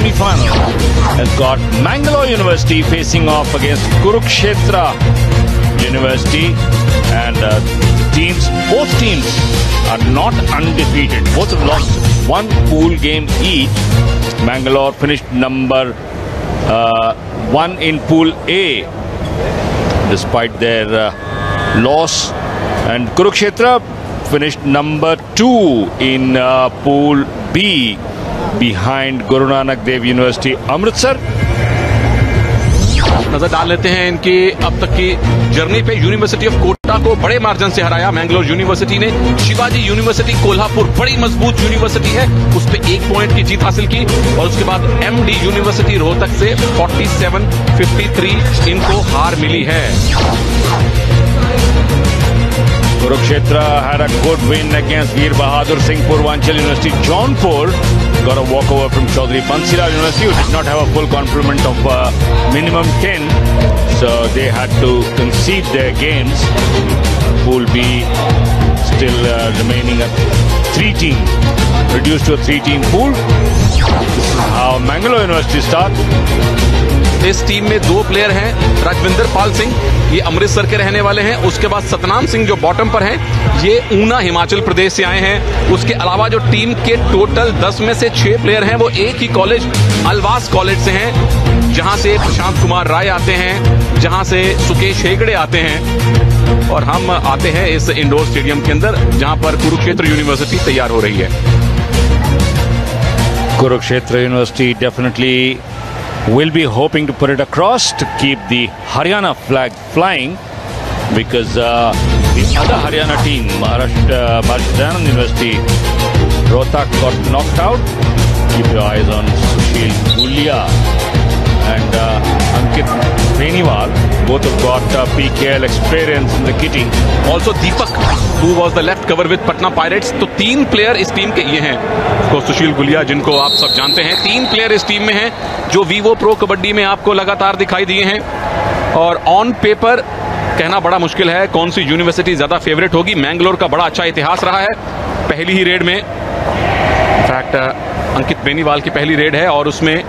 semi-final has got Mangalore University facing off against Kurukshetra University, and both teams are not undefeated. Both have lost one pool game each. Mangalore finished number 1 in Pool A despite their loss, and Kurukshetra finished number 2 in Pool B behind Guru Nanak Dev University Amritsar. नजर डाल लेते हैं इनकी अब तक की journey पे। University of Kota को बड़े मार्जिन से हराया मैंगलोर यूनिवर्सिटी ने। शिवाजी यूनिवर्सिटी कोल्हापुर बड़ी मजबूत यूनिवर्सिटी है, उस पे 1 पॉइंट की जीत हासिल की, और उसके बाद एमडी यूनिवर्सिटी रोहतक से 47-53 इनको हार मिली है। Kurukshetra had a good win against Veer Bahadur Singh Purvanchal University. Jaunpur got a walkover from Chaudhary Bansirao University, who did not have a full complement of minimum 10, so they had to concede their games. Pool B still remaining a 3-team, reduced to a 3-team pool. This is how Mangalore University start. इस team में 2 player हैं, राजविंदर पाल सिंह, ये अमृतसर के रहने वाले हैं। उसके बाद सतनाम सिंह जो बॉटम पर हैं, ये ऊना हिमाचल प्रदेश से आए हैं। उसके अलावा जो टीम के टोटल 10 में से 6 प्लेयर हैं, वो एक ही कॉलेज अलवास कॉलेज से हैं, जहां से प्रशांत कुमार राय आते हैं, जहां से सुकेश हेगड़े आते हैं, और हम आते हैं इस इंडोर स्टेडियम के अंदर जहां पर कुरुक्षेत्र यूनिवर्सिटी तैयार हो रही है। Kurukshetra University definitely will be hoping to put it across to keep the Haryana flag flying, because the other Haryana team, Maharashtra University, Rohtak, got knocked out. Keep your eyes on Sushil Gulia and Ankit Beniwal. Both have got PKL experience in the kitting. Also Deepak, who was the left cover with Patna Pirates. तो 3 player इस team के ये हैं। तो सुशील गुलिया, जिनको आप सब जानते हैं, 3 प्लेयर इस टीम में हैं जो वीवो प्रो कबड्डी में आपको लगातार दिखाई दिए हैं। और ऑन पेपर कहना बड़ा मुश्किल है कौन सी यूनिवर्सिटी ज्यादा फेवरेट होगी। मैंगलोर का बड़ा अच्छा इतिहास रहा है पहली ही रेड में। इनफैक्ट अंकित बेनीवाल की पहली रेड है और उसमें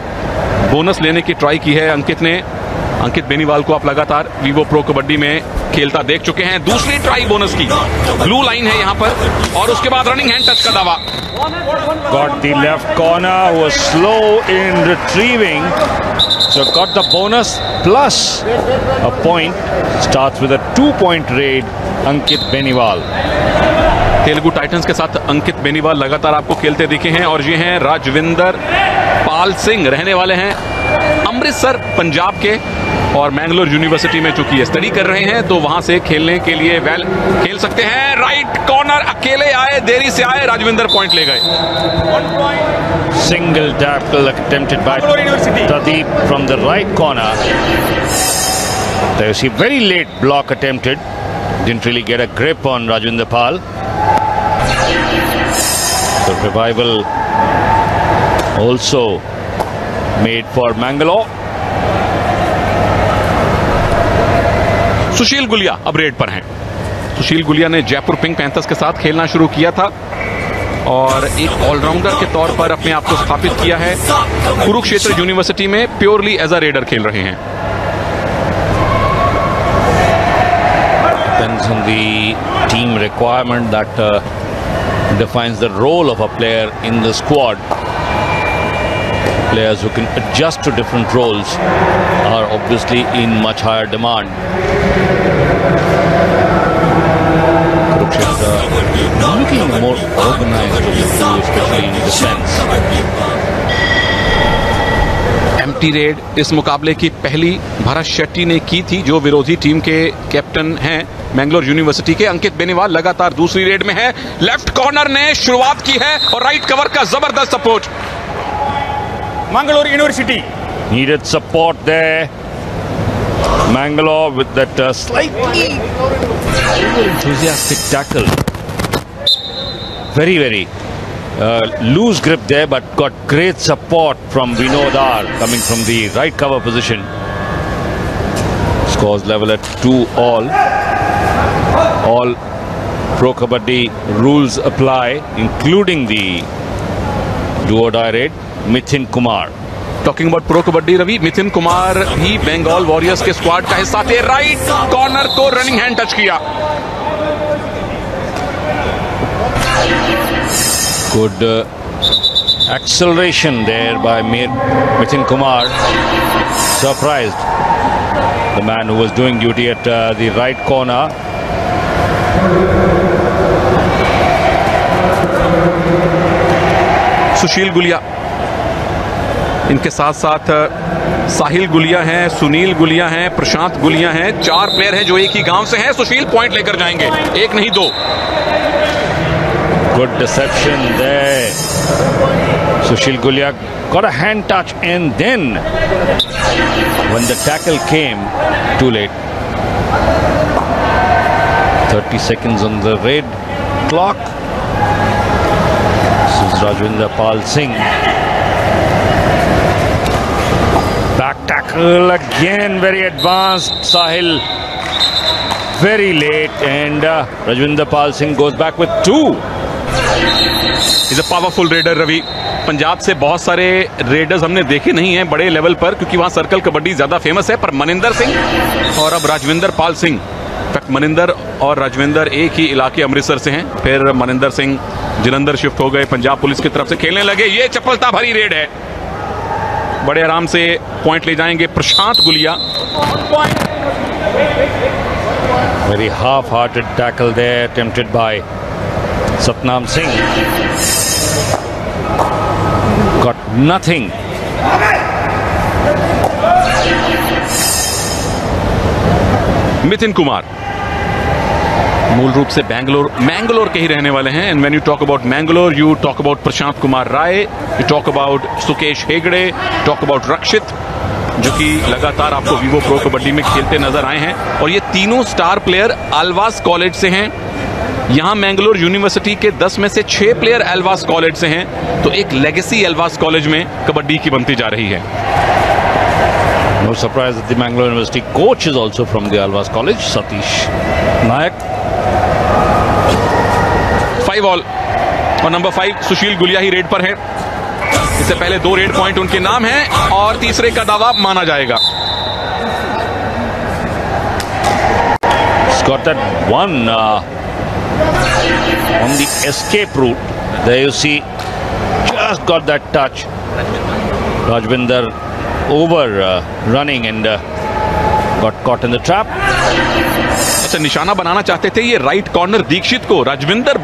बोनस लेने की ट्राई की है अंकित ने। अंकित बेनीवाल को आप लगातार वीवो प्रो कबड्डी में खेलता देख चुके हैं। दूसरी ट्राई बोनस की, ब्लू लाइन है यहां पर, और उसके बाद रनिंग हैंड टच का दावा। Got the left corner, was slow in retrieving, so got the bonus plus a point. Starts with a 2-point raid, Ankit Beniwal. Telugu Titans के साथ अंकित बेनीवाल लगातार आपको खेलते दिखे हैं, और ये हैं राजविंदर पाल सिंह, रहने वाले हैं अमृतसर पंजाब के, और मैंगलोर यूनिवर्सिटी में चूंकि ये स्टडी कर रहे हैं तो वहां से खेलने के लिए खेल सकते हैं। राइट कॉर्नर अकेले आए, देरी से आए, राजविंदर पॉइंट ले गए। Single tackle attempted by Pradeep from the right corner. There you see very late block attempted. Didn't really get a grip on Rajvinder Pal. The revival also made for Mangalore. सुशील गुलिया अब red पर हैं। सुशील गुलिया ने Jaipur pink panthers के साथ खेलना शुरू किया था और एक ऑलराउंडर के तौर पर अपने आप को स्थापित किया है। कुरुक्षेत्र यूनिवर्सिटी में प्योरली एज अ रेडर खेल रहे हैं। Depends on the team requirement that defines the role of a player in the squad. Players who can adjust to different roles are obviously in much higher demand. Kurukshetra looking more organized, especially in defense. Empty red इस मुकाबले की पहली भरत शेट्टी ने की थी, जो विरोधी team के कैप्टन हैं मैंगलोर यूनिवर्सिटी के। अंकित बेनीवाल लगातार दूसरी रेड में है। लेफ्ट कॉर्नर ने शुरुआत की है और राइट कवर का जबरदस्त approach. Mangalore University needed support there. Mangalore with that slightly enthusiastic tackle. Very loose grip there, but got great support from Vinod R coming from the right cover position. Scores level at 2-all. All Pro Kabaddi rules apply, including the do or die raid. Mithin Kumar. Talking about pro kabaddi Ravi, Mithin Kumar भी Bengal warriors के squad का हिस्सा थे। Right corner को running hand touch किया। Good acceleration there by Mithin Kumar. Surprised the man who was doing duty at the right corner. सुशील गुलिया, इनके साथ साथ साहिल गुलिया हैं, सुनील गुलिया हैं, प्रशांत गुलिया हैं। 4 प्लेयर हैं जो एक ही गांव से हैं। सुशील पॉइंट लेकर जाएंगे, एक नहीं 2। Good deception there. Sushil Gulia got a hand touch and then when the tackle came, too late. 30 seconds on the red clock. This is Rajwinder Pal Singh. Back tackle again, very advanced. Sahil very late and Rajwinder Pal Singh goes back with 2. Is a powerful raider Ravi. Punjab से बहुत सारे readers हमने देखे नहीं हैं बड़े level पर, क्योंकि वहां सर्कल कबड्डी ज्यादा फेमस है। पर मनिंदर सिंह और अब राजविंदर पाल सिंह, इनफैक्ट मनिंदर और राजविंदर एक ही इलाके अमृतसर से हैं। फिर मनिंदर सिंह जलंधर शिफ्ट हो गए, पंजाब पुलिस की तरफ से खेलने लगे। ये चपलता भरी रेड है, बड़े आराम से पॉइंट ले जाएंगे प्रशांत Gulia. Very half-hearted tackle there attempted by Satnam Singh. Got nothing. मिथिन Kumar मूल रूप से मैंगलोर के ही रहने वाले हैं। And when you talk about Mangalore, you talk about Prashant Kumar Rai, you talk about Sukesh Hegde, talk about Rakshit, जो कि लगातार आपको वीवो प्रो कबड्डी में खेलते नजर आए हैं। और ये तीनों स्टार प्लेयर अल्वास कॉलेज से हैं। यहां मैंगलोर यूनिवर्सिटी के 10 में से 6 प्लेयर अल्वास कॉलेज से हैं। तो एक लेगेसी अल्वास कॉलेज में कबड्डी की बनती जा रही है। No surprise that the Mangalore University coach is also from the Alvas College, Satish Nayak. 5 all और नंबर 5 सुशील गुलिया ही रेड पर है। इससे पहले 2 रेड पॉइंट उनके नाम हैं और तीसरे का दावा माना जाएगा। He's got that one on the escape route. There you see, just got that touch. Rajwinder over running and got caught in the trap. अच्छा, निशाना बनाना चाहते थे ये राइट कॉर्नर दीक्षित को। राजविंदर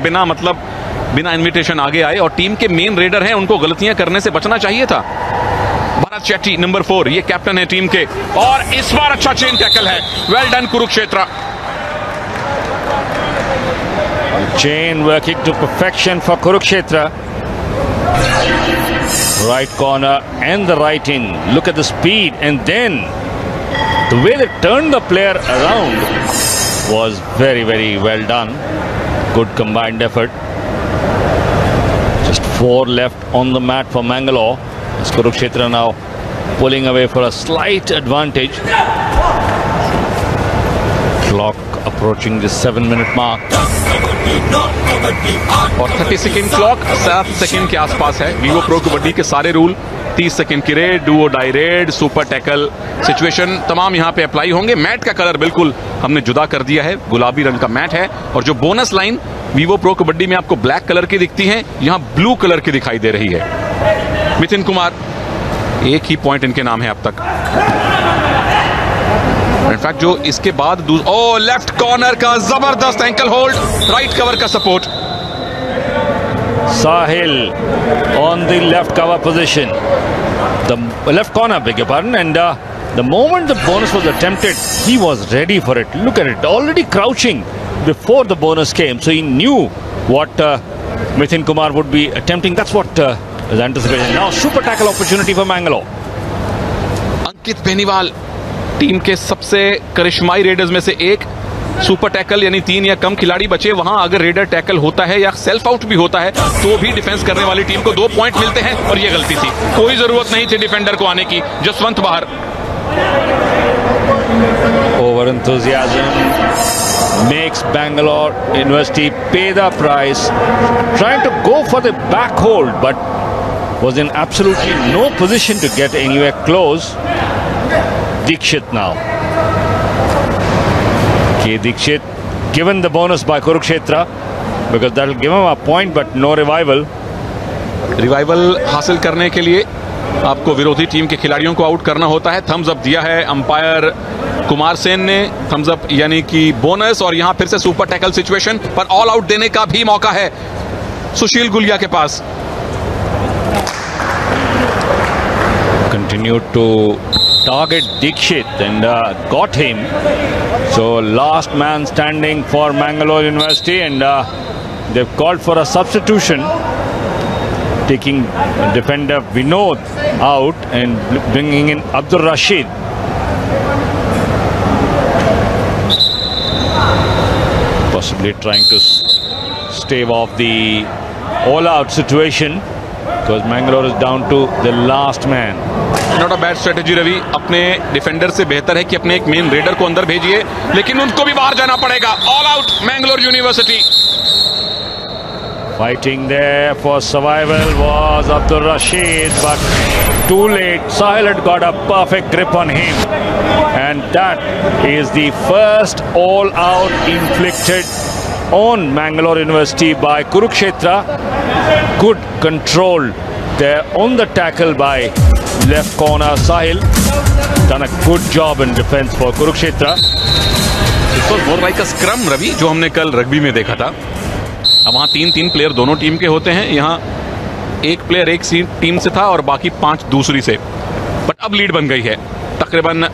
बिना इनविटेशन आगे आए और टीम के मेन रेडर हैं, उनको गलतियां करने से बचना चाहिए था। भरत शेट्टी नंबर 4, ये कैप्टन है टीम के, और इस बार अच्छा चेन टैकल है। Well done Kurukshetra. Chain working to perfection for Kurukshetra. Right corner and the right in. Look at the speed, and then the way they turned the player around was very, very well done. Good combined effort. Just 4 left on the mat for Mangalore. As Kurukshetra now pulling away for a slight advantage. Clock approaching the 7-minute mark. और 30 second clock 7 second के आसपास है। Vivo pro kabaddi के सारे rule 30 second की raid, do or die raid, super tackle situation तमाम यहां पे अप्लाई होंगे। मैट का कलर बिल्कुल हमने जुदा कर दिया है, गुलाबी रंग का मैट है। और जो bonus line Vivo pro kabaddi में आपको ब्लैक कलर की दिखती है, यहां ब्लू कलर की दिखाई दे रही है। मिथिन कुमार, एक ही पॉइंट इनके नाम है अब तक। इनफैक्ट जो इसके बाद लेफ्ट कॉर्नर का जबरदस्त एंकल होल्ड, राइट कवर का support. Sahil on the left cover position, the left corner, beg your pardon, and the moment the bonus was attempted, he was ready for it. Look at it, already crouching before the bonus came, so he knew what Mithin Kumar would be attempting. That's what is anticipated. Now super tackle opportunity for Mangalore. Ankit Beniwal team के सबसे करिश्माई readers में से एक। Super tackle यानी 3 या कम खिलाड़ी बचे, वहां अगर रेडर टैकल होता है या सेल्फ आउट भी होता है तो भी डिफेंस करने वाली टीम को 2 पॉइंट मिलते हैं। और ये गलती थी, कोई जरूरत नहीं थी डिफेंडर को आने की। जसवंत बाहर। Over enthusiasm makes Bangalore University pay the price, trying to go for the back hold, but was in absolutely no position to get anywhere close. Dixit now. K. Dixit given the bonus by Kurukshetra because that will give him a point, but no revival. Revival हासिल करने के लिए आपको विरोधी team के खिलाड़ियों को out करना होता है। थम्स अप दिया है अंपायर कुमार सेन ने, थम्स अप यानी कि बोनस। और यहां फिर से सुपर टैकल सिचुएशन पर ऑल आउट देने का भी मौका है सुशील गुलिया के पास। Continued to target Dixit and got him. So last man standing for Mangalore University, and they've called for a substitution, taking defender Vinod out and bringing in Abdul Rashid. Possibly trying to stave off the all-out situation because Mangalore is down to the last man. Not a bad strategy Ravi. अपने defender से बेहतर है कि अपने एक main raider को अंदर भेजिए, लेकिन उनको भी बाहर जाना पड़ेगा। All out Mangalore university. Fighting there for survival was Abdul Rashid, but too late. Sahil had got a perfect grip on him, and that is the first all-out inflicted on Mangalore University by Kurukshetra. Good control there on the tackle by left corner Sahil. Done a good job in defense for Kurukshetra. This was more like a scrum Ravi, जो हमने कल rugby में देखा था। अब वहां 3-3 player दोनों team के होते हैं, यहाँ एक प्लेयर एक टीम से था और बाकी 5 दूसरी से। बट अब लीड बन गई है। तकरीबन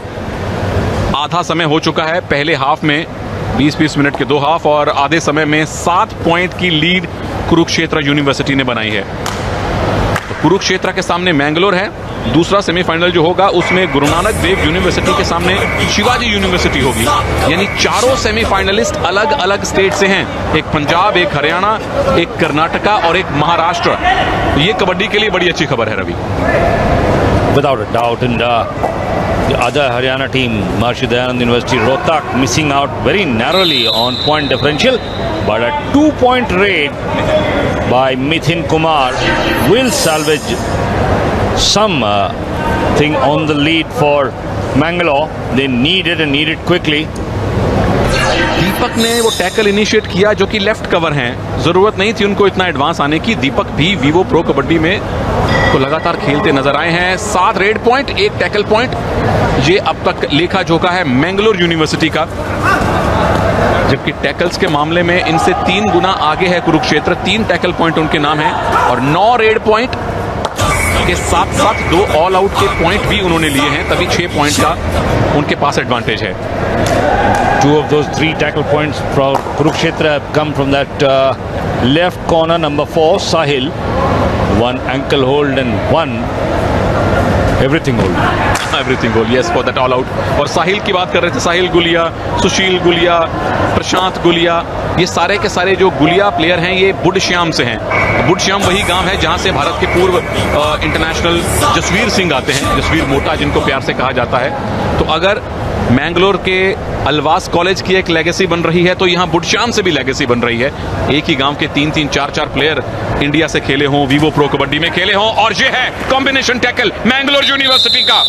आधा समय हो चुका है। पहले हाफ में 20-20 मिनट के 2 हाफ और आधे समय में 7 पॉइंट की लीड कुरुक्षेत्र यूनिवर्सिटी ने बनाई है। तो कुरुक्षेत्र के सामने मैंगलोर है। दूसरा सेमीफाइनल जो होगा उसमें गुरु नानक देव यूनिवर्सिटी के सामने शिवाजी यूनिवर्सिटी होगी। यानी चारों सेमीफाइनलिस्ट अलग अलग स्टेट से हैं। एक पंजाब, एक हरियाणा, एक कर्नाटका और एक महाराष्ट्र। ये कबड्डी के लिए बड़ी अच्छी खबर है Ravi. Without a doubt, and the other Haryana team, Maharishi Dayanand University, Rohtak, missing out very narrowly on point differential, but a 2-point raid by Mithin Kumar will salvage some thing on the lead for Mangalore. They need it and need it quickly. दीपक ने वो tackle initiate किया जो कि left cover हैं। जरूरत नहीं थी उनको इतना एडवांस आने की। दीपक भी वीवो प्रो कबड्डी में तो लगातार खेलते नजर आए हैं। 7 रेड पॉइंट, 1 टैकल पॉइंट, ये अब तक लेखा जोखा है मैंगलोर यूनिवर्सिटी का। जबकि टैकल्स के मामले में इनसे 3 गुना आगे है कुरुक्षेत्र। 3 टैकल पॉइंट उनके नाम है और 9 रेड पॉइंट के साथ साथ 2 ऑल आउट के पॉइंट भी उन्होंने लिए हैं, तभी 6 पॉइंट का उनके पास एडवांटेज है। 2 of those 3 tackle points for Kurukshetra have come from that left corner, number 4, Sahil. 1 ankle hold and 1 everything hold. Everything hold, yes, for that all out. और साहिल की बात कर रहे थे, साहिल गुलिया, सुशील गुलिया, प्रशांत गुलिया, ये सारे के सारे जो गुलिया प्लेयर हैं ये बुढ़श्याम से हैं। बुढ़श्याम वही गांव है जहां से भारत के पूर्व इंटरनेशनल जसवीर सिंह आते हैं, जसवीर मोटा जिनको प्यार से कहा जाता है। तो अगर मैंगलोर के अलवास कॉलेज की एक लेगेसी बन रही है तो यहाँ बुढ़श्याम से भी लेगेसी बन रही है। एक ही गांव के 3-3, 4-4 प्लेयर इंडिया से खेले हों, वीवो प्रो कबड्डी में खेले हों, और ये है कॉम्बिनेशन टैकल मैंगलोर यूनिवर्सिटी का।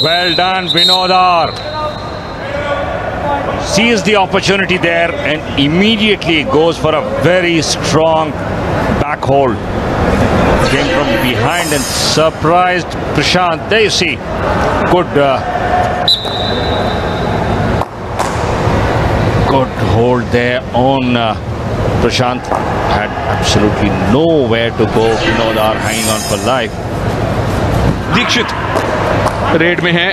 Well done, Vinodar. Sees the opportunity there and immediately goes for a very strong back hold. Came from behind and surprised Prashant. There you see, good hold there on Prashant. Had absolutely nowhere to go. Vinodar hanging on for life. Dikshit raid में है।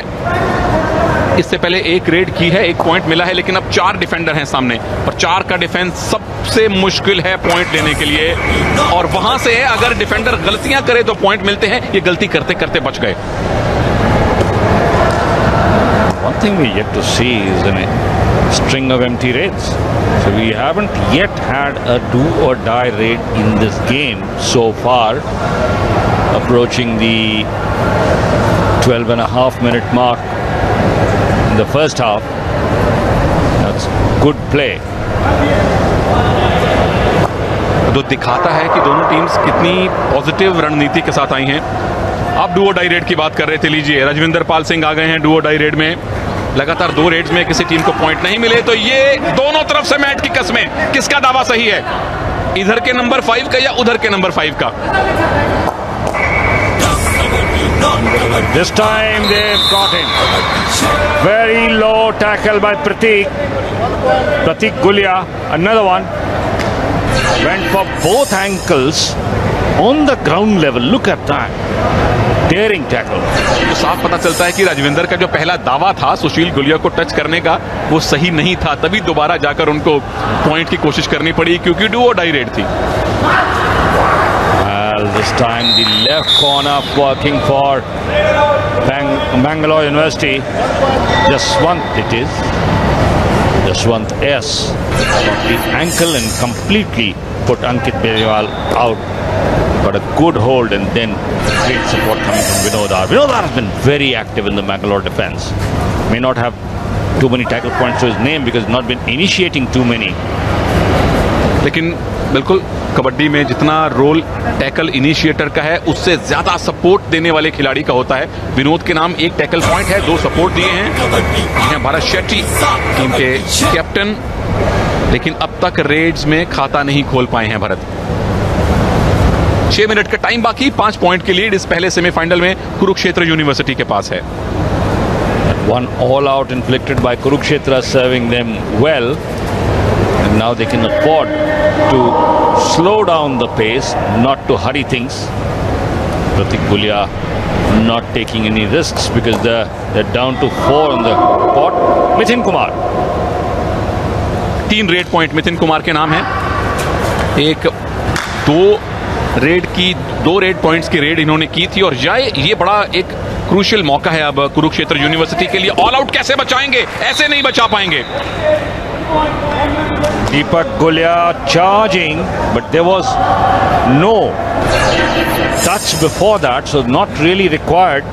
इससे पहले एक red की है, 1 point मिला है, लेकिन अब 4 डिफेंडर हैं सामने और 4 का डिफेंस सबसे मुश्किल है पॉइंट लेने के लिए। और वहां से अगर डिफेंडर गलतियां करे तो पॉइंट मिलते हैं, ये गलती करते करते बच गए। One thing we yet to see is a string of empty raids. So we haven't yet had a do or die raid in this game so far, approaching the 12.5 minute mark in the first half. That's good play. जो दिखाता है कि दोनों teams कितनी positive रणनीति के साथ आई हैं। अब डुओ डाई रेड की बात कर रहे थे, लीजिए रजविंदर पाल सिंह आ गए हैं डुओ डाई रेड में। लगातार 2 रेड्स में किसी टीम को पॉइंट नहीं मिले, तो ये दोनों तरफ से मैच की कस्में, किसका दावा सही है, इधर के नंबर 5 का या उधर के नंबर 5 का। This time they've got him. Very low tackle by Pratik Gulia. Another one. Went for both ankles on the ground level. Look at that. Daring tackle. तो साफ पता चलता है कि राजविंदर का जो पहला दावा था सुशील गुलिया को टच करने का, वो सही नहीं था, तभी दोबारा जाकर उनको पॉइंट की कोशिश करनी पड़ी, क्योंकि डुओ डाई रेड थी। This time the left corner working for Bangalore University. Jaswant it is. Jaswant S. Got the ankle and completely put Ankit Beniwal out. Got a good hold and then great support coming from Vinodar. Vinodar has been very active in the Bangalore defense. May not have too many tackle points to his name because not been initiating too many. लेकिन बिल्कुल कबड्डी में जितना role tackle initiator का है, उससे ज्यादा support देने वाले खिलाड़ी का होता है। विनोद के नाम 1 टैकल पॉइंट है, 2 सपोर्ट दिए हैं भारत शेट्टी टीम के कैप्टन, लेकिन अब तक रेड्स में खाता नहीं खोल पाए हैं भरत। 6 मिनट का टाइम बाकी, 5 पॉइंट की लीड इस पहले सेमीफाइनल में कुरुक्षेत्र यूनिवर्सिटी के पास है। One all out inflicted by Kurukshetra, serving them well. And now they can afford to slow down the pace, not to hurry things. Pratik Gulia not taking any risks because they're down to 4 on the pot. Mithun Kumar. 3 red point Mithun Kumar के नाम है। 2 red points की red इन्होंने की थी, और ये बड़ा एक क्रूशियल मौका है अब कुरुक्षेत्र यूनिवर्सिटी के लिए। ऑल आउट कैसे बचाएंगे, ऐसे नहीं बचा पाएंगे। Deepak Gulia charging, but there was no touch before that, so not really required.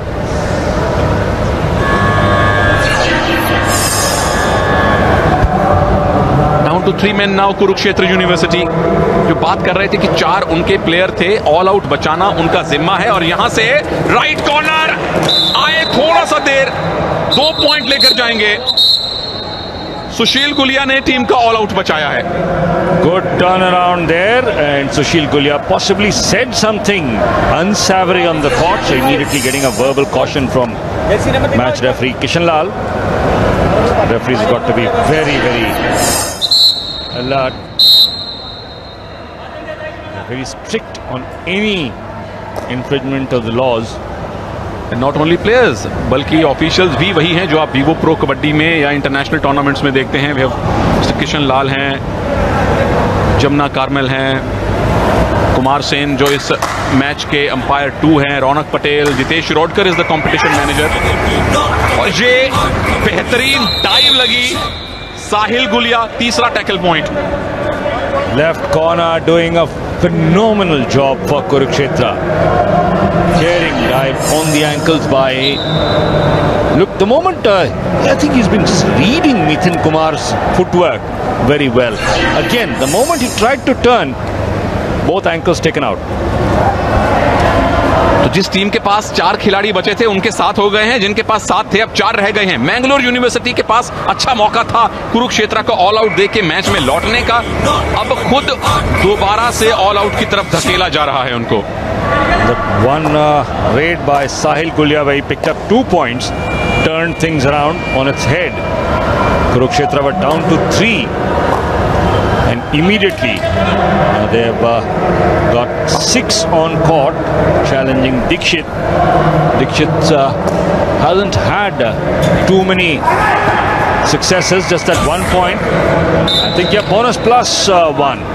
Down to 3 men now Kurukshetra university. जो बात कर रहे थे कि 4 उनके प्लेयर थे, ऑल आउट बचाना उनका जिम्मा है, और यहां से राइट कॉर्नर आए, थोड़ा सा देर, 2 पॉइंट लेकर जाएंगे। सुशील गुलिया ने टीम का ऑल आउट बचाया है। Good turnaround there, and Sushil Gulia possibly said something unsavory on the court, so immediately getting a verbal caution from match referee Kishan Lal. Referee's got to be very, very alert, very strict on any infringement of the laws. Not only players बल्कि officials भी वही हैं जो आप Vivo pro kabaddi में या international tournaments में देखते हैं। मिस्टर किशन लाल हैं, जमुना कार्मेल हैं, कुमार सेन जो इस मैच के अंपायर 2 हैं, रौनक Patel, Jitesh रोडकर is the competition manager. और ये बेहतरीन डाइव लगी, साहिल गुलिया, तीसरा tackle point. Left corner doing a phenomenal job for Kurukshetra. Daring dive on the ankles by, look, the moment I think he's been reading Mithun Kumar's footwork very well. Again, the moment he tried to turn, both ankles taken out. तो जिस team के पास 4 खिलाड़ी बचे थे उनके 7 हो गए हैं, जिनके पास 7 थे अब 4 रह गए हैं। मैंगलोर यूनिवर्सिटी के पास अच्छा मौका था कुरुक्षेत्र को ऑल आउट देके मैच में लौटने का, अब खुद दोबारा से ऑल आउट की तरफ धकेला जा रहा है उनको। One raid by Sahil Gulia where he picked up 2 points, turned things around on its head. Kurukshetra were down to 3, and immediately they've got 6 on court challenging Dikshit. Dikshit hasn't had too many successes, just at 1 point. I think yeah, bonus plus 1.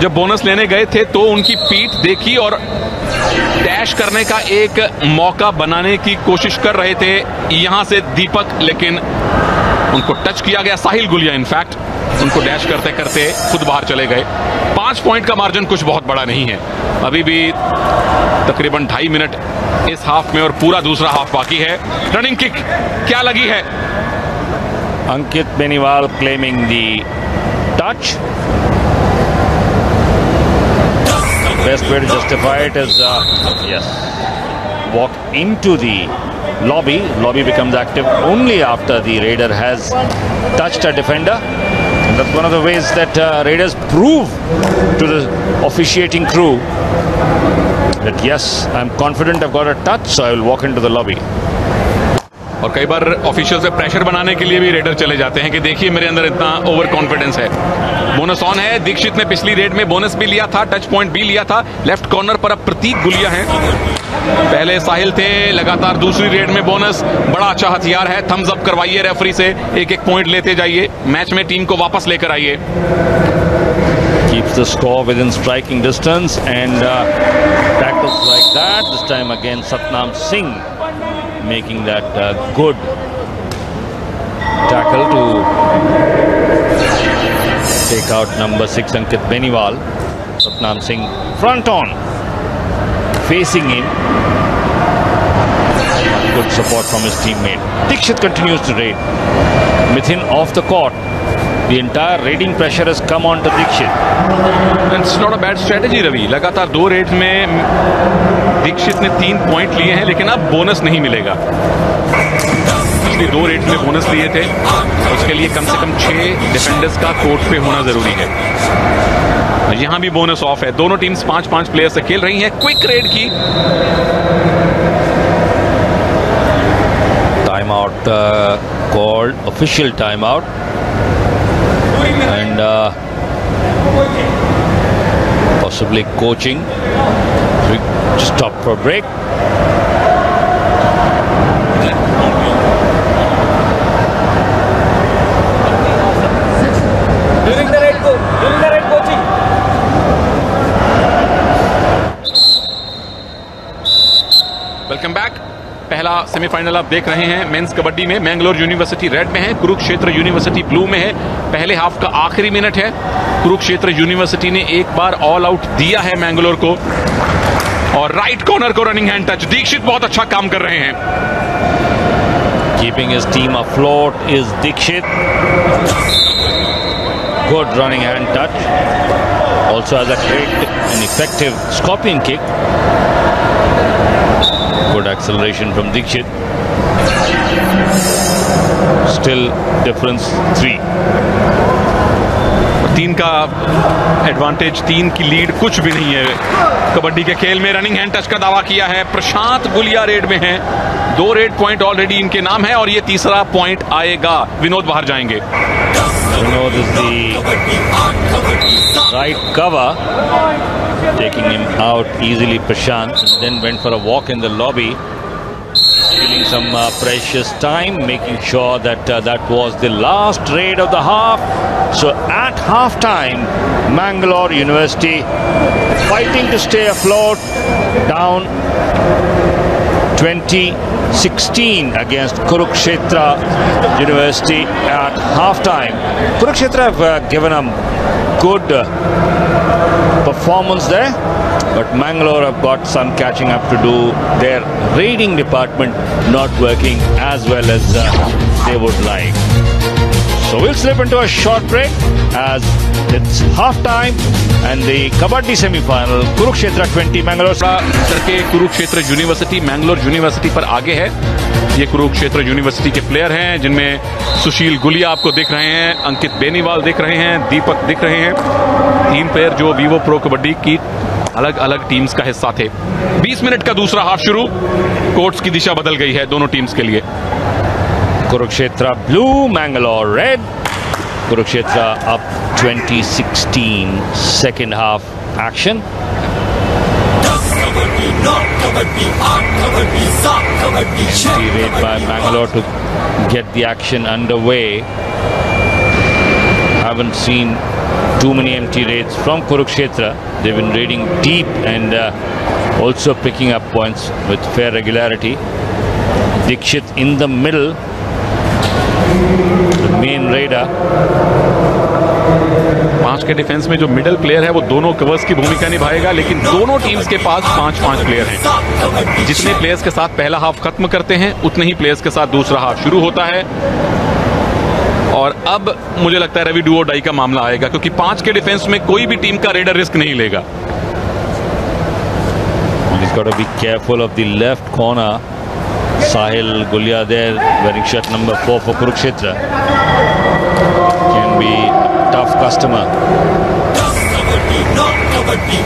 जब bonus लेने गए थे तो उनकी पीठ देखी और dash करने का एक मौका बनाने की कोशिश कर रहे थे यहां से दीपक, लेकिन उनको टच किया गया। साहिल गुलिया इनफैक्ट उनको डैश करते करते खुद बाहर चले गए। 5 पॉइंट का मार्जिन कुछ बहुत बड़ा नहीं है, अभी भी तकरीबन 2.5 मिनट इस हाफ में और पूरा दूसरा हाफ बाकी है। रनिंग किक क्या लगी है? Ankit Beniwal claiming the touch. best way to justify it is yes, walk into the lobby. Lobby becomes active only after the raider has touched a defender. And that's one of the ways that raiders prove to the officiating crew that yes, I'm confident I've got a touch, so I will walk into the lobby. और कई बार official से pressure बनाने के लिए भी raider चले जाते हैं कि देखिए मेरे अंदर इतना ओवर कॉन्फिडेंस है। बोनस ऑन है। दीक्षित ने पिछली रेड में बोनस भी लिया था, टच पॉइंट भी लिया था। लेफ्ट कॉर्नर पर अब प्रतीक गुलिया है। पहले साहिल थे, लगातार दूसरी रेड में बोनस। बड़ा अच्छा हथियार है। थम्स अप करवाइए रेफरी से, एक एक पॉइंट लेते जाइए, मैच में टीम को वापस लेकर आइए। Keeps the score within striking distance and tackles like that. This time again Satnam Singh making that good tackle to take out number 6 Ankit Beniwal. Satnam Singh front on, facing him. Good support from his teammate. Dikshit continues to raid. Mithun off the court. The entire raiding pressure has come on to Dikshit. It's not a bad strategy Ravi. लगातार 2 red में दीक्षित ने 3 point लिए हैं, लेकिन अब bonus नहीं मिलेगा। पिछली 2 रेड में बोनस लिए थे, उसके लिए कम से कम 6 डिफेंडर्स का कोर्ट पे होना जरूरी है। यहां भी बोनस ऑफ है। दोनों टीम्स 5-5 प्लेयर से खेल रही हैं। क्विक रेड की time out called, official time out, and possibly coaching. We just stop for a break. During the red coaching. Welcome back. पहला सेमीफाइनल आप देख रहे हैं मेंस कबड्डी में। मैंगलोर यूनिवर्सिटी रेड में है, कुरुक्षेत्र यूनिवर्सिटी ब्लू में है। पहले हाफ का आखिरी मिनट है। कुरुक्षेत्र यूनिवर्सिटी ने एक बार ऑल आउट दिया है मैंगलोर को, और राइट कॉर्नर को रनिंग हैंड टच। दीक्षित बहुत अच्छा काम कर रहे हैं। Keeping his team afloat is Dikshit. Good running hand touch. Also has a great and effective scorpion kick. Good acceleration from Dikshit. Still difference 3. 3 का एडवांटेज, 3 की लीड कुछ भी नहीं है कबड्डी के खेल में। रनिंग हैंड टच का दावा किया है। प्रशांत गुलिया रेड में है। 2 रेड पॉइंट ऑलरेडी इनके नाम है, और ये तीसरा पॉइंट आएगा। विनोद बाहर जाएंगे। Vinod is the right cover, taking him out easily. Prashant then went for a walk in the lobby, stealing some precious time, making sure that that was the last raid of the half. So at half time, Mangalore University fighting to stay afloat, down 2016 against Kurukshetra University at halftime. Kurukshetra have given a good performance there, but Mangalore have got some catching up to do. Their raiding department not working as well as they would like. So we'll slip into a short break as it's half time and the Kabaddi semi-final. Kurukshetra 20, Mangalore करके Kurukshetra university Mangalore university पर आगे है। ये Kurukshetra university के player हैं, जिनमें सुशील गुलिया आपको दिख रहे हैं, अंकित बेनीवाल दिख रहे हैं, दीपक दिख रहे हैं। 3 प्लेयर जो वीवो प्रो कबड्डी की अलग अलग टीम्स का हिस्सा थे। 20 मिनट का दूसरा हाफ शुरू। कोर्ट्स की दिशा बदल गई है दोनों टीम्स के लिए। Kurukshetra blue, Mangalore red. Kurukshetra up 2016 second half action. Empty raid by Mangalore to get the action underway. Haven't seen too many empty raids from Kurukshetra. They've been raiding deep and also picking up points with fair regularity. Dikshit in the middle, the main raider. 5 के defence में जो middle player है वो दोनों covers की भूमिका निभाएगा, लेकिन दोनों टीम्स के पास 5-5 प्लेयर हैं। जितने प्लेयर्स के साथ पहला हाफ खत्म करते हैं, उतने ही प्लेयर्स के साथ दूसरा हाफ शुरू होता है। और अब मुझे लगता है रवि डू और डाई का मामला आएगा, क्योंकि 5 के डिफेंस में कोई भी टीम का रेडर रिस्क नहीं लेगा। got to be careful of the left corner. Sahil Gulia there wearing shirt number 4 for Kurukshetra. Can be a tough customer.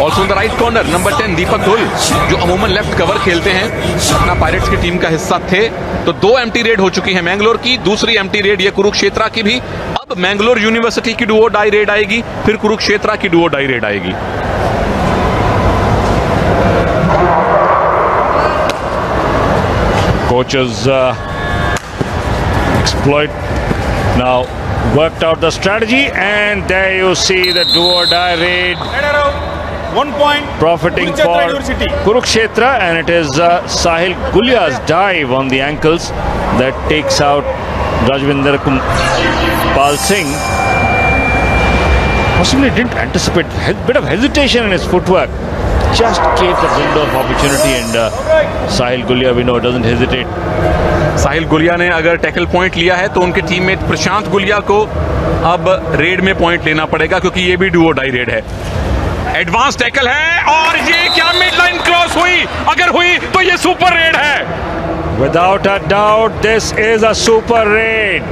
Also in the right corner number 10 दीपक धुल, जो अमूमन left cover खेलते हैं, Patna pirates की team का हिस्सा थे। तो 2 एम्प्टी रेड हो चुकी है मैंगलोर की, दूसरी एम्प्टी रेड ये कुरुक्षेत्रा की भी। अब मैंगलोर यूनिवर्सिटी की डुओ डाई रेड आएगी, फिर कुरुक्षेत्रा की डुओ डाई रेड आएगी। Coaches exploit now, worked out the strategy, and there you see the do or die raid. 1 point. Profiting for Kurukshetra, and it is Sahil Gulia's dive on the ankles that takes out Rajvinder Pal Singh. Possibly didn't anticipate, bit of hesitation in his footwork. Just gave the window of opportunity, and Sahil Gulia, we know, doesn't hesitate. साहिल गुलिया ने अगर tackle point लिया है तो उनके teammate प्रशांत गुलिया को अब red में point लेना पड़ेगा, क्योंकि ये भी डुओ डाई रेड है। एडवांस टैकल है, और ये क्या मिड लाइन क्रॉस हुई? अगर हुई तो ये सुपर रेड है। Without a doubt, this is a super raid.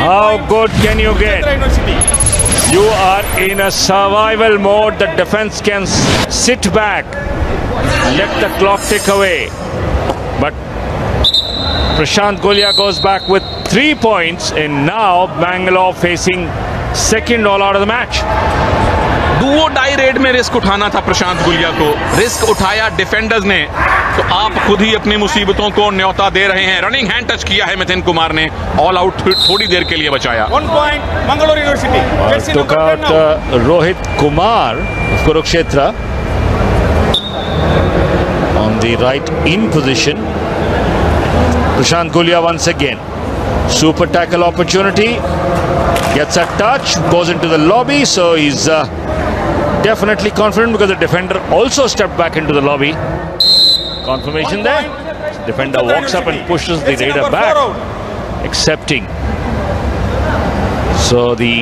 How good can you get? You are in a survival mode. The defense can sit back, let the clock tick away. But Prashant Gulia goes back with 3 points, and now Bangalore facing second all out of the match. Do die raid में risk उठाना था प्रशांत गुलिया को, risk उठाया defenders ने। तो आप खुद ही अपनी मुसीबतों को न्योता दे रहे हैं। रनिंग हैंड टच किया है मिथिन कुमार ने, ऑल आउट थोड़ी देर के लिए बचाया। 1 point, Mangalore University. Took out Rohit Kumar of Kurukshetra on the right in position. Prashant Gulia once again, super tackle opportunity, gets a touch, goes into the lobby, so he's definitely confident because the defender also stepped back into the lobby. Confirmation there. The defender walks up and pushes the raider back, accepting. So the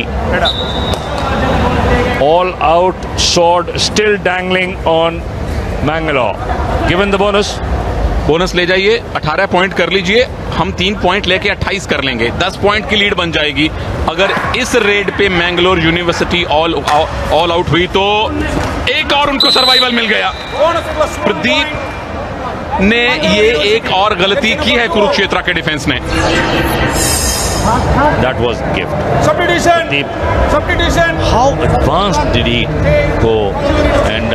all-out sword still dangling on Mangalore. Given the bonus. Bonus ले जाइए, 18 point कर लीजिए, हम 3 point लेके 28 कर लेंगे, 10 point की lead बन जाएगी। अगर इस रेड पे मैंगलोर यूनिवर्सिटी ऑल आउट हुई तो एक और उनको सर्वाइवल मिल गया। प्रदीप ने ये एक और गलती की है कुरुक्षेत्र के डिफेंस ने। That was gift. Substitution. Deep. Substitution. How advanced did he go? And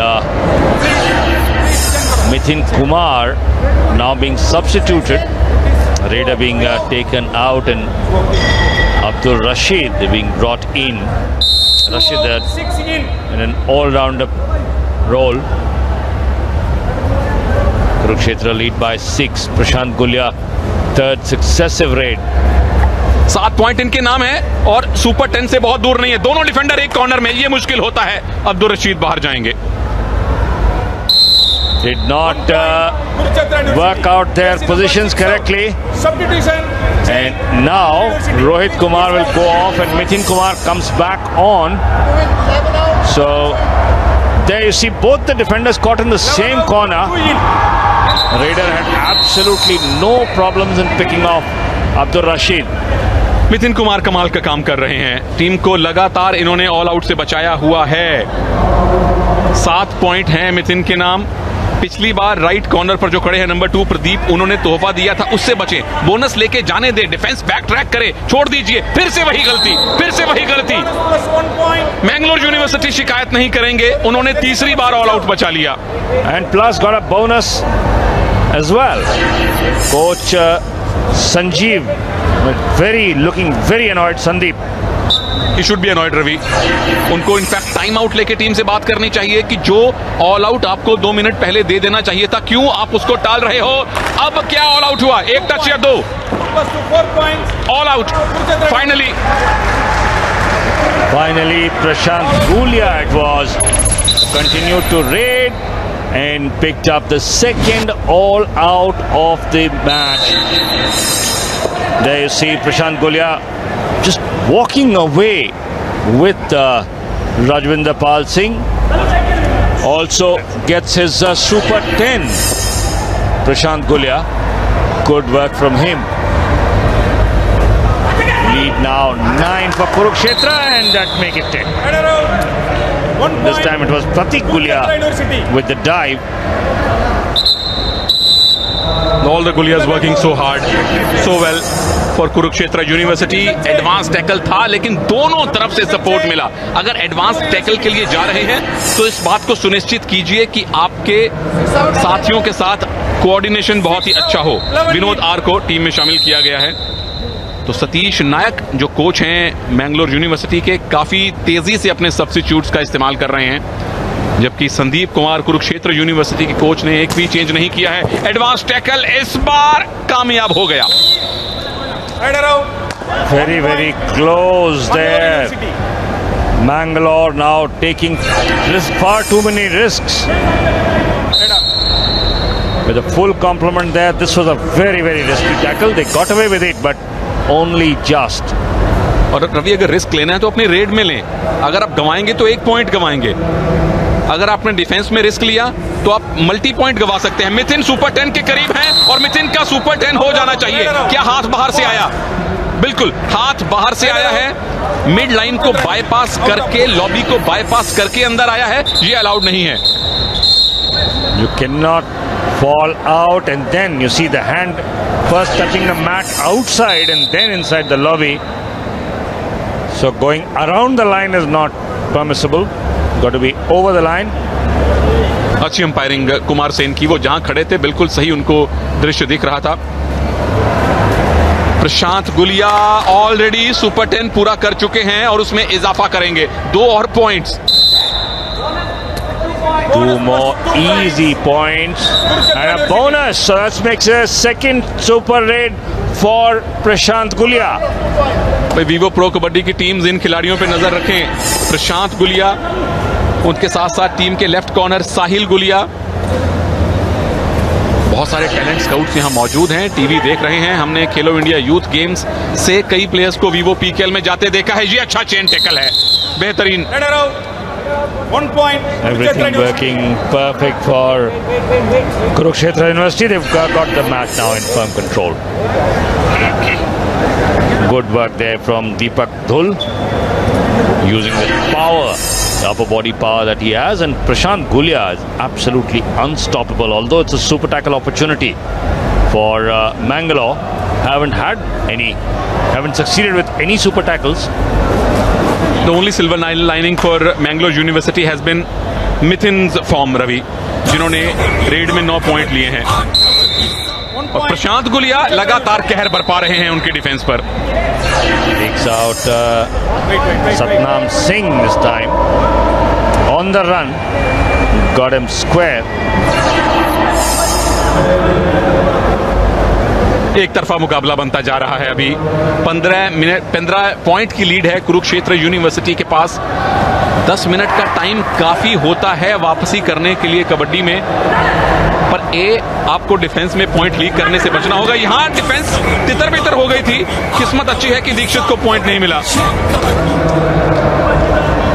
Mithin Kumar now being substituted, Raider being taken out, and Abdul Rashid being brought in. Rashid in an all-rounder role. Kurukshetra lead by 6. Prashant Gulia, third successive raid. 7 point इनके नाम है और super 10 से बहुत दूर नहीं है। दोनों डिफेंडर एक कॉर्नर में, ये मुश्किल होता है। अब्दुल रशीद बाहर जाएंगे। Did not work out their positions correctly. Substitution. And now Rohit Kumar will go off and Mithin Kumar comes back on. So there you see both the defenders caught in the same corner. Raider had absolutely no problems in picking off Abdul Rashid. मिथिन Kumar कमाल का काम कर रहे हैं। Team को लगातार इन्होंने all out से बचाया हुआ है। 7 पॉइंट हैं मिथिन के नाम। पिछली बार राइट कॉर्नर पर जो खड़े हैं नंबर 2 प्रदीप, उन्होंने तोहफा दिया था, उससे बचे। बोनस लेके जाने दे, डिफेंस बैक ट्रैक करे, छोड़ दीजिए। फिर से वही गलती, फिर से वही गलती। मैंगलोर यूनिवर्सिटी शिकायत नहीं करेंगे, उन्होंने तीसरी बार ऑल आउट बचा लिया। And plus got a bonus as well. Coach Sanjeev looking very annoyed. Sandeep. He should be annoyed, Ravi. उनको इनफैक्ट टाइम आउट लेके टीम से बात करनी चाहिए कि जो ऑल आउट आपको 2 मिनट पहले दे देना चाहिए था, क्यों आप उसको टाल रहे हो? अब क्या ऑल आउट हुआ? 1 टच या 2? All out finally. Finally, Prashant Gulia it was continued to raid and picked up the second all out of the match. There you see Prashant Gulia just walking away with Rajvinder Pal Singh. Also gets his Super 10. Prashant Gulia. Good work from him. Lead now 9 for Kurukshetra, and that make it 10. This time it was Pratik Gulia with the dive. All the Gulias working so hard, so well for Kurukshetra University. Advance tackle था, लेकिन दोनों तरफ से support मिला. अगर advance tackle के लिए जा रहे हैं तो इस बात को सुनिश्चित कीजिए कि आपके साथियों के साथ कोऑर्डिनेशन बहुत ही अच्छा हो. विनोद आर को टीम में शामिल किया गया है. तो सतीश नायक जो कोच हैं मैंगलोर यूनिवर्सिटी के, काफी तेजी से अपने सब्स्टिट्यूट्स का इस्तेमाल कर रहे हैं, जबकि संदीप कुमार कुरुक्षेत्र यूनिवर्सिटी के कोच ने एक भी चेंज नहीं किया है. एडवांस टैकल इस बार कामयाब हो गया. Very, very close there. Mangalore now taking far too many risks. With a full complement there, this was a very, very risky tackle. They got away with it, but only just. और रवि, अगर risk लेना है तो अपनी red में लें. अगर आप गंवाएंगे तो 1 पॉइंट गंवाएंगे. अगर आपने डिफेंस में रिस्क लिया तो आप मल्टी पॉइंट गंवा सकते हैं. मिथिन सुपर 10 के करीब हैं और मिथिन का सुपर 10 हो जाना चाहिए. क्या हाथ बाहर से आया? बिल्कुल, हाथ बाहर से आया है. मिड लाइन को बाईपास करके, लॉबी को बाईपास करके अंदर आया है. ये अलाउड नहीं है. You cannot fall out and then you see the hand first touching the mat outside and then inside the lobby. So going around the line is not permissible. Got to be over the line. अच्छी umpiring Kumar Sen की. वो जहां खड़े थे बिल्कुल सही उनको दृश्य दिख रहा था. प्रशांत गुलिया ऑलरेडी सुपर 10 पूरा कर चुके हैं और उसमें इजाफा करेंगे. 2 और points. 2 more easy points and a bonus. So that makes a second super raid for Prashant Gulia. भाई, वीवो प्रो कबड्डी की टीम्स इन खिलाड़ियों पे नजर रखें. प्रशांत गुलिया, उनके साथ साथ टीम के लेफ्ट कॉर्नर साहिल गुलिया. बहुत सारे टैलेंट स्काउट्स यहां मौजूद हैं. टीवी देख रहे हैं. हमने खेलो इंडिया यूथ गेम्स से कई प्लेयर्स को वीवो पीकेएल में जाते देखा है. ये अच्छा चेन टैकल है, बेहतरीन. 1 point. Everything working perfect for Kurukshetra University. They've got the match now in firm control. Good work there from Deepak Dhul, using the power, the upper body power that he has. And Prashant Gulia is absolutely unstoppable. Although it's a super tackle opportunity for Mangalore, haven't succeeded with any super tackles. The only silver lining for Mangalore University has been Mithin's form, Ravi, जिन्होंने red में 9 point लिए हैं. और प्रशांत गुलिया लगातार कहर बरपा रहे हैं उनकी डिफेंस पर. Takes out Satnam Singh this time. On the run. Got him square. एक तरफा मुकाबला बनता जा रहा है. अभी 15 पॉइंट की लीड है कुरुक्षेत्र यूनिवर्सिटी के पास. 10 मिनट का टाइम काफी होता है वापसी करने के लिए कबड्डी में. पर आपको डिफेंस में पॉइंट लीक करने से बचना होगा. यहां डिफेंस तितर बितर हो गई थी. किस्मत अच्छी है कि दीक्षित को पॉइंट नहीं मिला.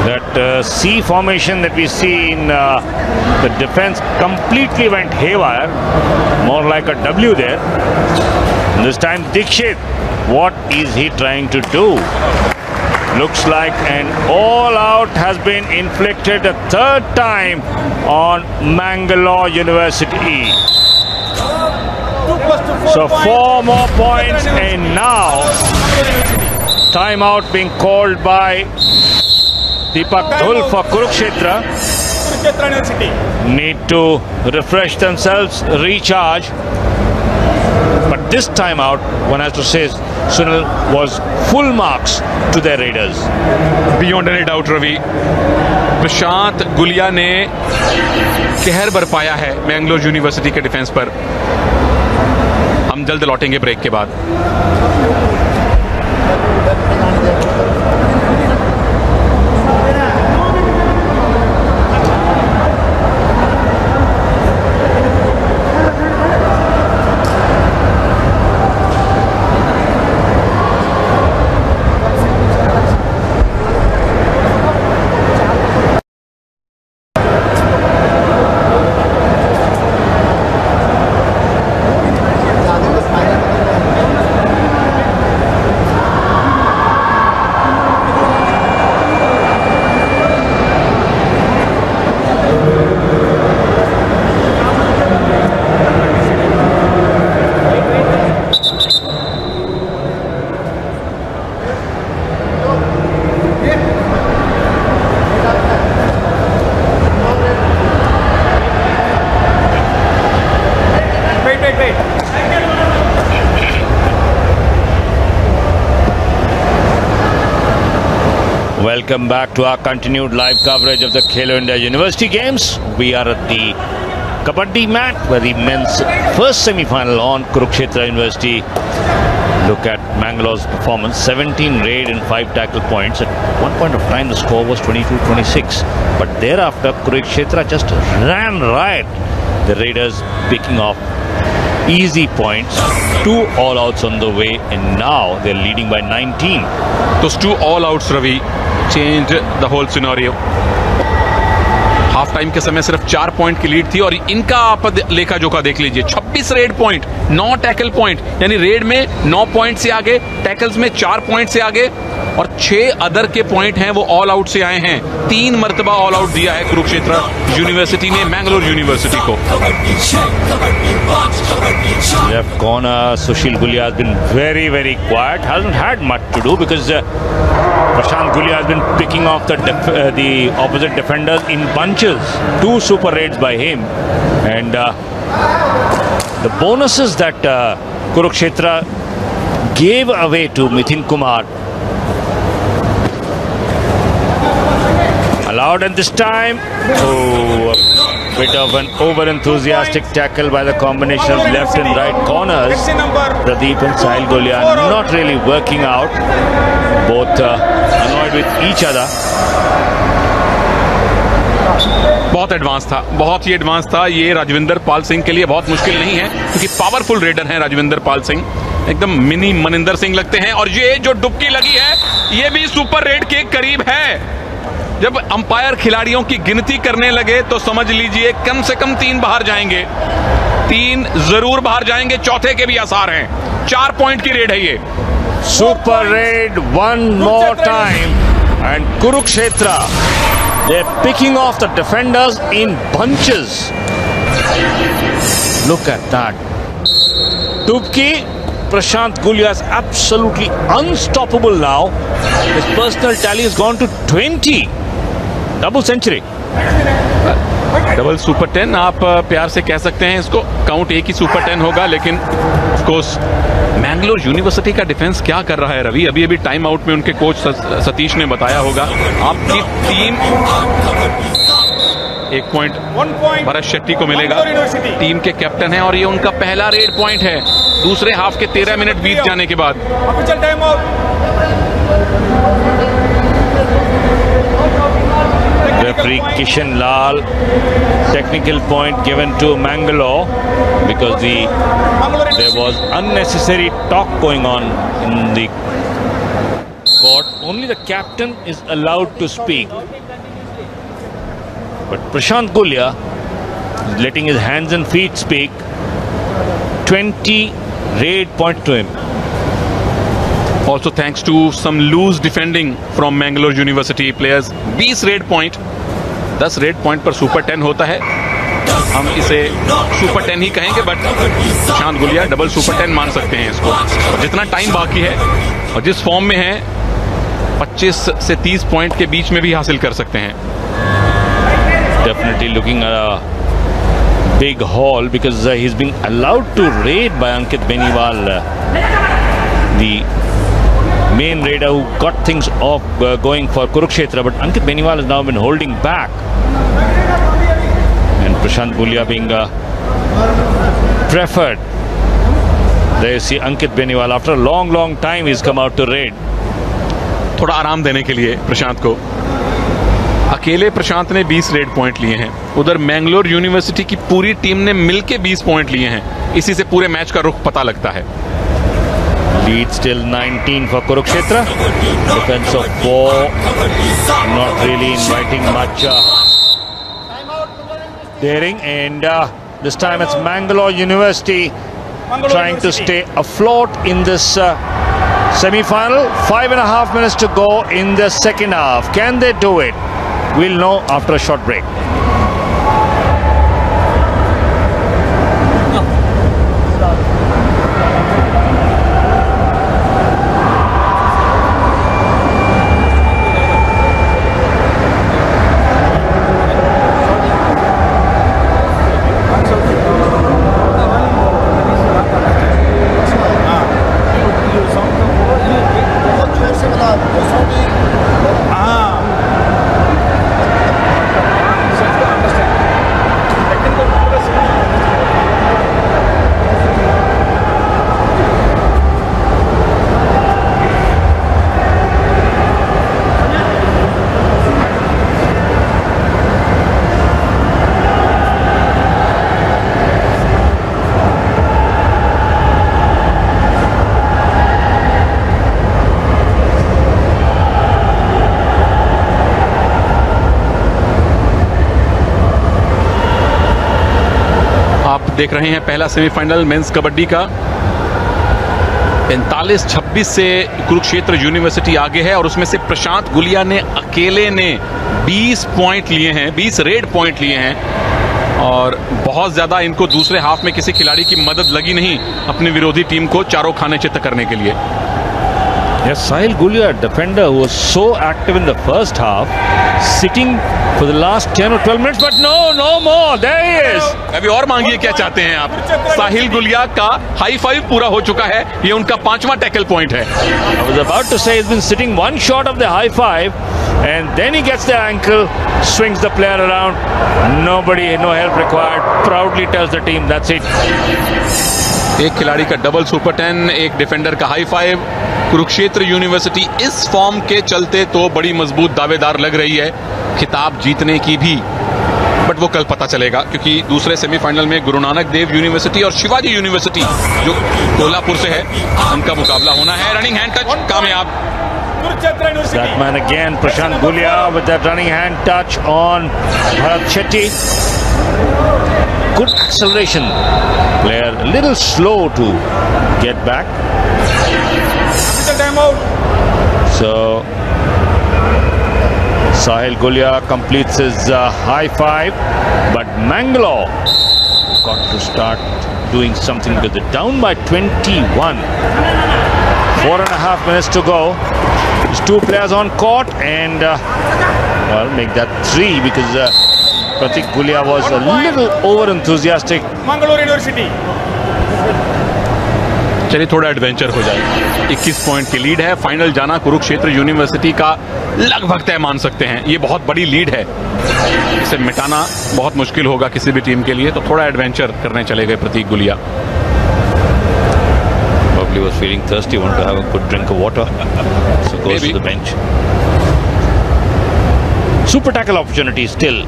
That C formation that we see in the defense completely went haywire. More like a W there. This time Dikshit, what is he trying to do? Looks like an all-out has been inflicted a third time on Mangalore University. So 4 more points, and now timeout being called by Deepak Dhul for Kurukshetra. Need to refresh themselves, recharge. But this time out, one has to say, Sunil, was full marks to their Raiders. Beyond any doubt, Ravi. प्रशांत गुलिया ने कहर बरपाया है Mangalore university के defence पर. हम जल्द लौटेंगे break के बाद. Welcome back to our continued live coverage of the Khelo India University Games. We are at the Kabaddi mat where the men's first semi-final on Kurukshetra University. Look at Mangalore's performance, 17 raid and 5 tackle points. At one point of time the score was 22-26, but thereafter Kurukshetra just ran riot. The Raiders picking off easy points, 2 all-outs on the way, and now they're leading by 19. Those 2 all-outs, Ravi, changed the whole scenario. Half time के समय सिर्फ 4 point की lead थी और इनका आप लेखा जोखा देख लीजिए, 26 रेड पॉइंट, 9 टैकल पॉइंट, यानी रेड में 9 पॉइंट से आगे, टैकल्स में 4 पॉइंट से आगे, और 6 अदर के पॉइंट हैं वो ऑल आउट से आए हैं। 3 मर्तबा ऑल आउट दिया है कुरुक्षेत्र यूनिवर्सिटी ने मैंगलोर यूनिवर्सिटी को। Left corner, Sushil Gulia has been very quiet. Hasn't had much to do because Prashant Gulia has been picking off the opposite defenders in bunches. 2 super raids by him, and the bonuses that Kurukshetra gave away to Mithun Kumar allowed, and this time, a bit of an over-enthusiastic tackle by the combination of left and right corners. Pradeep and Sahil Gulia not really working out, both annoyed with each other. बहुत advance था, बहुत ही advance था। ये राजविंदर पाल सिंह के लिए बहुत मुश्किल नहीं है क्योंकि पावरफुल रेडर हैं राजविंदर पाल सिंह, एकदम मिनी मनिंदर सिंह लगते हैं। और ये जो डुबकी लगी है ये भी सुपर रेड के करीब है। जब अंपायर खिलाड़ियों की गिनती करने लगे तो समझ लीजिए कम से कम 3 बाहर जाएंगे, 3 जरूर बाहर जाएंगे, चौथे के भी आसार हैं। 4 पॉइंट की रेड है ये। Super red one more time, and Kurukshetra, they're picking off the defenders in bunches. Look at that. Dubki, Prashant Gulia is absolutely unstoppable now. His personal tally has gone to 20. Double century. Double super 10 आप प्यार से कह सकते हैं इसको, count एक ही super 10 होगा, लेकिन ऑफ कोर्स मैंगलोर यूनिवर्सिटी का डिफेंस क्या कर रहा है रवि? अभी टाइम आउट में उनके कोच सतीश ने बताया होगा आपकी टीम 1 पॉइंट भरत शेट्टी को मिलेगा, टीम के कैप्टन है, और ये उनका पहला रेड पॉइंट है दूसरे हाफ के 13 मिनट बीत जाने के बाद। Referee Kishan Lal, technical point given to Mangalore because there was unnecessary talk going on in the court. Only the captain is allowed to speak. But Prashant Gulia is letting his hands and feet speak. 20 raid points to him. Also thanks to some loose defending from Mangalore University players. 20 red point, 10 red point पर super 10 होता है, हम इसे super 10 ही कहेंगे, but Prashant Gulia double super 10 मान सकते हैं इसको। और जितना टाइम बाकी है और जिस फॉर्म में है 25 से 30 पॉइंट के बीच में भी हासिल कर सकते हैं। Definitely looking at a big haul because he's being allowed to raid by Ankit Beniwal, the main raider who got things off going for Kurukshetra, but Ankit Beniwal has now been holding back, and Prashant Gulia being preferred. There you see Ankit Beniwal, after a long time he's come out to raid. थोड़ा आराम देने के लिए प्रशांत को। अकेले प्रशांत ने 20 red point लिए हैं, उधर मैंगलोर यूनिवर्सिटी की पूरी टीम ने मिलके 20 पॉइंट लिए हैं। इसी से पूरे मैच का रुख पता लगता है। Lead still 19 for Kurukshetra. Defense of 4, not really inviting much daring, and this time it's Mangalore University trying to stay afloat in this semi-final. 5.5 minutes to go in the second half. Can they do it? We'll know after a short break. देख रहे हैं पहला semifinal mains kabaddi का। 45-26 से Kurukshetra university आगे है और उसमें से प्रशांत गुलिया ने अकेले ने 20 पॉइंट लिए हैं, 20 रेड पॉइंट लिए हैं और बहुत ज्यादा इनको दूसरे हाफ में किसी खिलाड़ी की मदद लगी नहीं अपनी विरोधी टीम को चारों खाने चित्त करने के लिए। Yes, Sahil Gulia, defender who was so active in the first half, sitting for the last 10 or 12 minutes, but no more. There he is. अभी और मांगिए, क्या चाहते हैं आप? साहिल गुलिया का हाई फाइव पूरा हो चुका है, ये उनका 5वां टैकल पॉइंट है। I was about to say he's been sitting one short of the high five, and then he gets the ankle, swings the player around. Nobody, no help required. Proudly tells the team, that's it. एक खिलाड़ी का double super 10, एक defender का high five. Kurukshetra university इस form के चलते तो बड़ी मजबूत दावेदार लग रही है खिताब जीतने की भी, बट वो कल पता चलेगा क्योंकि दूसरे सेमीफाइनल में गुरु नानक देव यूनिवर्सिटी और शिवाजी यूनिवर्सिटी जो कोल्हापुर से है उनका मुकाबला होना है। रनिंग हैंड टच कामयाब। That man again, Prashant Gulia with that running hand touch on Bharat Shetty. Good acceleration. Player a little slow to get back. So Sahil Gulia completes his high five, but Mangalore got to start doing something because they're down by 21. 4.5 minutes to go. There's 2 players on court and well, make that 3 because Pratik Gulia was a little over enthusiastic. Mangalore University. चलिए थोड़ा adventure हो जाए। 21 point की lead है। Final जाना Kurukshetra university का लगभग तय मान सकते हैं। ये बहुत बड़ी लीड है, इसे मिटाना बहुत मुश्किल होगा किसी भी टीम के लिए, तो थोड़ा एडवेंचर करने चले गए प्रतीक Gulia. Probably was feeling thirsty, wanted to have a good drink of water, so goes to the bench. Super tackle opportunity still,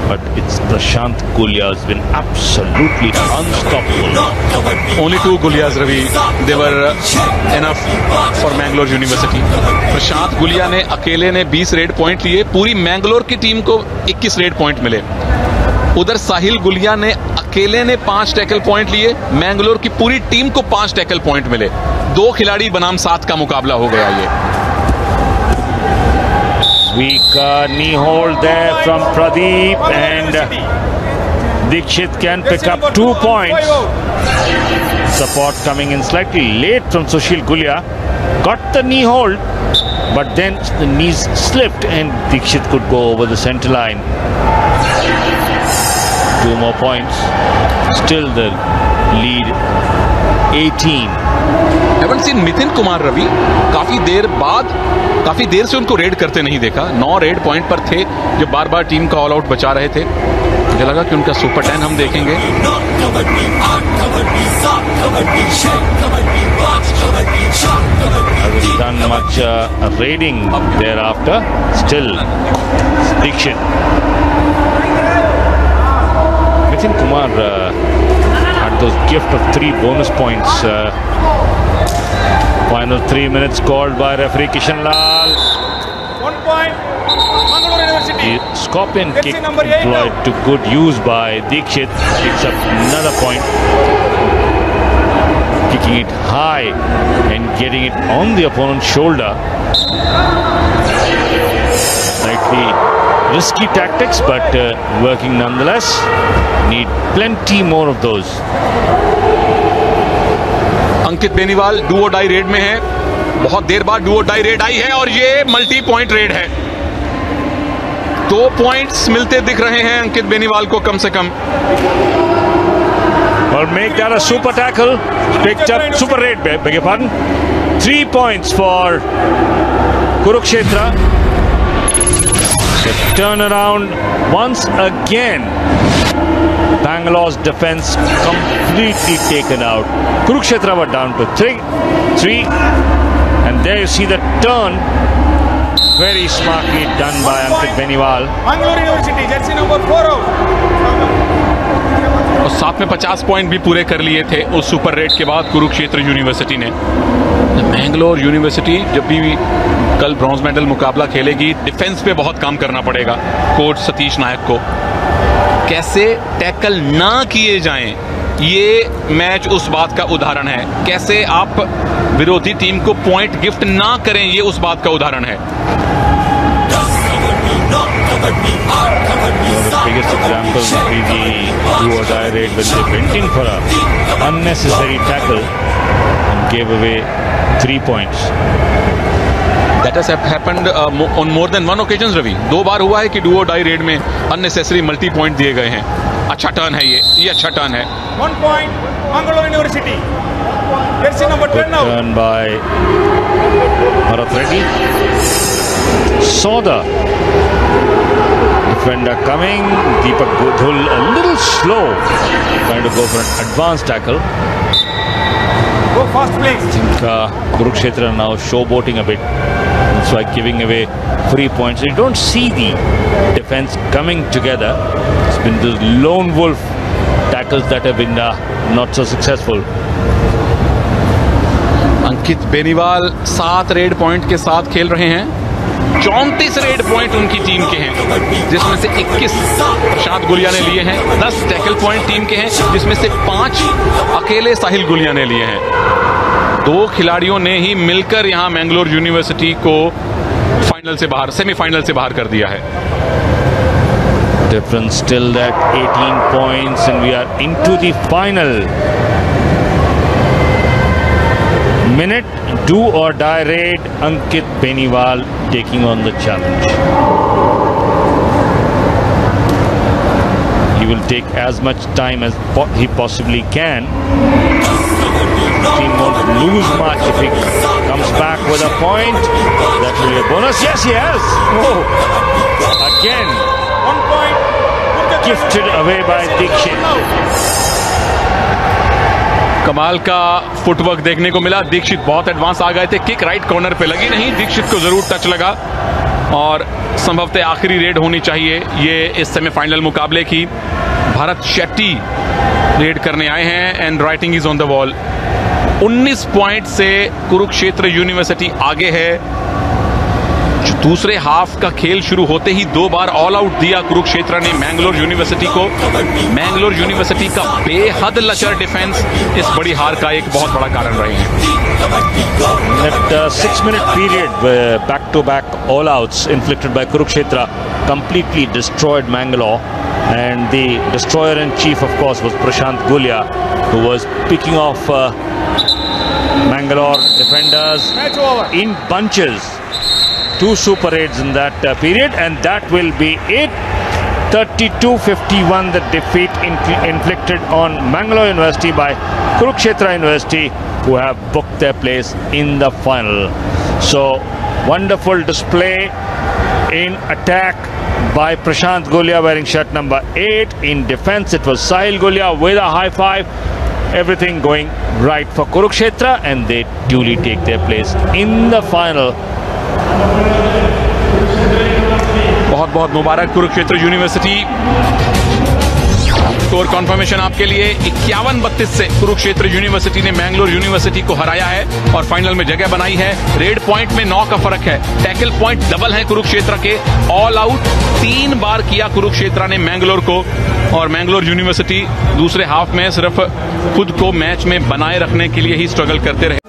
but it's Prashant Gulia has been absolutely unstoppable. Only 2 Gulias, Ravi. They were enough for Mangalore University. प्रशांत गुलिया ने अकेले ने 20 red point लिए, पूरी मैंगलोर की team को 21 red point मिले। उधर साहिल गुलिया ने अकेले ने 5 टैकल पॉइंट लिए, मैंगलोर की पूरी टीम को 5 टैकल पॉइंट मिले। 2 खिलाड़ी बनाम 7 का मुकाबला हो गया ये। Weak knee hold there from Pradeep, and Dikshit can pick up 2 points. Support coming in slightly late from Sushil Gulia. Got the knee hold, but then the knees slipped and Dikshit could go over the center line. 2 more points. Still the lead 18. Haven't seen Nitin Kumar Ravi काफी देर से उनको red करते नहीं देखा। 9 red point पर थे जो बार बार team का ऑल आउट बचा रहे थे। मुझे लगा कि उनका सुपर 10 हम देखेंगे। Hasn't done much raiding thereafter. Still Dikshit. Nitin Kumar had those gift of 3 bonus points. Final 3 minutes called by referee Kishan Lal. 1 point. Mangalore University. The scorpion kick number 8 employed to good use by Dikshit. Picks up another point. Kicking it high and getting it on the opponent's shoulder. Slightly risky tactics, but working nonetheless. Need plenty more of those. Ankit Beniwal do die raid में है। बहुत देर बाद Duo die red आई है और ये multi point red है। 2 points मिलते दिख रहे हैं अंकित बेनीवाल को कम से कम। Well, make that a super tackle. Picked up super raid, beg your pardon. 3 points for Kurukshetra. The turnaround once again. Bangalore's defense completely taken out. Kurukshetra were down to 3, and there you see the turn. Very smartly done by Ankit Beniwal. Mangalore University, jersey number 4 और साथ में 50 point भी पूरे कर लिए थे उस super red के बाद कुरुक्षेत्र यूनिवर्सिटी ने। मैंगलोर यूनिवर्सिटी जब भी कल ब्रॉन्ज मेडल मुकाबला खेलेगी, डिफेंस पे बहुत काम करना पड़ेगा कोच सतीश नायक को। कैसे टैकल ना किए जाएं, ये मैच उस बात का उदाहरण है। कैसे आप विरोधी टीम को पॉइंट गिफ्ट ना करें, ये उस बात का उदाहरण है। The biggest example would be the do or die raid when they went in for an unnecessary tackle and gave away 3 points. That has happened on more than one occasion, Ravi. 2 बार हुआ है कि डू और डाई रेड में unnecessary multi point दिए गए हैं। अच्छा turn है ये अच्छा टर्न है। 1 point, Mangalore University. Jersey number 10 now. Turn by Bharat Reddy. Saw the defender coming. Deepak Godhul a little slow, trying to go for an advanced tackle. Go fast, please. I think Kurukshetra now showboating a bit. It's like giving away 3 points. You don't see the defense coming together. It's been the lone wolf tackles that have been not so successful. Ankit Beniwal 7 red point के साथ खेल रहे हैं। 34 red point उनकी team के हैं, जिसमें से 21 प्रशांत गुलिया ने लिए हैं। 10 टैकल पॉइंट टीम के हैं, जिसमें से 5 अकेले साहिल गुलिया ने लिए हैं। 2 खिलाड़ियों ने ही मिलकर यहां मैंगलोर यूनिवर्सिटी को सेमीफाइनल से बाहर कर दिया है। Difference still at 18 points and we are into the final minute. Do or die raid. Ankit Beniwal taking on the challenge. He will take as much time as he possibly can. Team won't lose much if he comes back with a point. That will be a bonus. Yes, he has. Oh, again. 1 point. Gifted away by Dikshit. कमाल का footwork देखने को मिला। दीक्षित बहुत advance आ गए थे। Kick right corner पे लगी नहीं, दीक्षित को जरूर टच लगा और संभवतः आखिरी रेड होनी चाहिए ये इस सेमीफाइनल मुकाबले की। भरत शेट्टी रेड करने आए हैं and writing is on the wall. 19 point से कुरुक्षेत्र यूनिवर्सिटी आगे है। दूसरे हाफ का खेल शुरू होते ही 2 बार ऑल आउट दिया कुरुक्षेत्र ने मैंगलोर यूनिवर्सिटी को। मैंगलोर यूनिवर्सिटी का बेहद लचर डिफेंस इस बड़ी हार का एक बहुत बड़ा कारण रहे हैं। That 6-minute period, back-to-back all-outs inflicted by Kurukshetra completely destroyed Mangalore, and the destroyer in chief, of course, was Prashant Gulia, who was picking off Mangalore defenders in bunches. 2 super raids in that period, and that will be it. 32-51 the defeat inflicted on Mangalore University by Kurukshetra University, who have booked their place in the final. So wonderful display in attack by Prashant Gulia wearing shirt number 8. In defense it was Sahil Gulia with a high five. Everything going right for Kurukshetra, and they duly take their place in the final. बहुत बहुत मुबारक Kurukshetra university. Score conformation आपके लिए 51-32 से Kurukshetra university ने Mangalore university को हराया है और फाइनल में जगह बनाई है। रेड पॉइंट में 9 का फर्क है। टैकल पॉइंट डबल है कुरुक्षेत्र के। ऑल आउट 3 बार किया कुरुक्षेत्र ने मैंगलोर को, और मैंगलोर यूनिवर्सिटी दूसरे हाफ में सिर्फ खुद को मैच में बनाए रखने के लिए ही स्ट्रगल करते रहे।